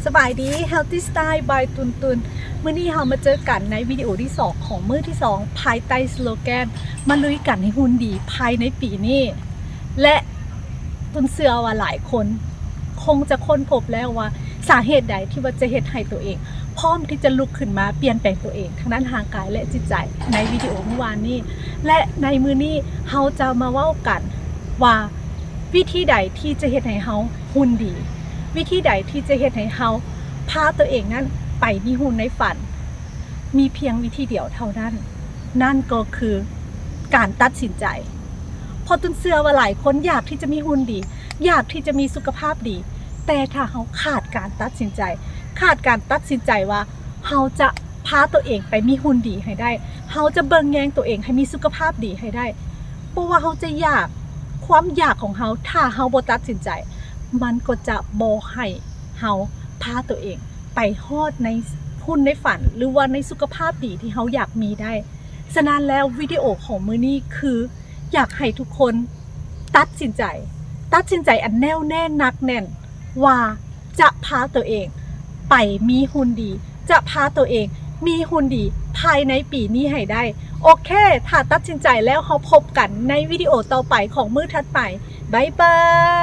สบายดี Healthy Style by ตุนตุนมื้อนี้เรามาเจอกันในวิดีโอที่2ของมื้อที่2ภายใต้สโลแกนมาลุยกันให้หุ่นดีภายในปีนี้และตุนเชื่อว่าหลายคนคงจะค้นพบแล้วว่าสาเหตุใดที่ว่าจะเฮ็ดให้ตัวเองพร้อมที่จะลุกขึ้นมาเปลี่ยนแปลงตัวเองทั้งด้านร่างกายและจิตใจในวิดีโอเมื่อวานนี้และในมื้อนี้เราจะมาเว้ากันว่าวิธีใดที่จะเฮ็ดให้เราหุ่นดีวิธีใดที่จะเฮ็ดให้เราพาตัวเองนั้นไปมีหุ่นในฝันมีเพียงวิธีเดียวเท่านั้นนั่นก็คือการตัดสินใจพอตุนเชื่อว่าหลายคนอยากที่จะมีหุ่นดีอยากที่จะมีสุขภาพดีแต่ถ้าเราขาดการตัดสินใจว่าเราจะพาตัวเองไปมีหุ่นดีให้ได้เราจะเบิ่งแยงตัวเองให้มีสุขภาพดีให้ได้เพราะว่าเราจะอยากความอยากของเราถ้าเราบ่ตัดสินใจมันก็จะบ่ให้เราพาตัวเองไปฮอดในหุ่นในฝันหรือว่าในสุขภาพดีที่เราอยากมีได้ฉะนั้นแล้ววิดีโอของมื้อนี้คืออยากให้ทุกคนตัดสินใจอันแน่วแน่นักแน่นว่าจะพาตัวเองไปมีหุ่นดีจะพาตัวเองมีหุ่นดีภายในปีนี้ให้ได้โอเคถ้าตัดสินใจแล้วเราพบกันในวิดีโอต่อไปของมื้อถัดไปบ๊ายบาย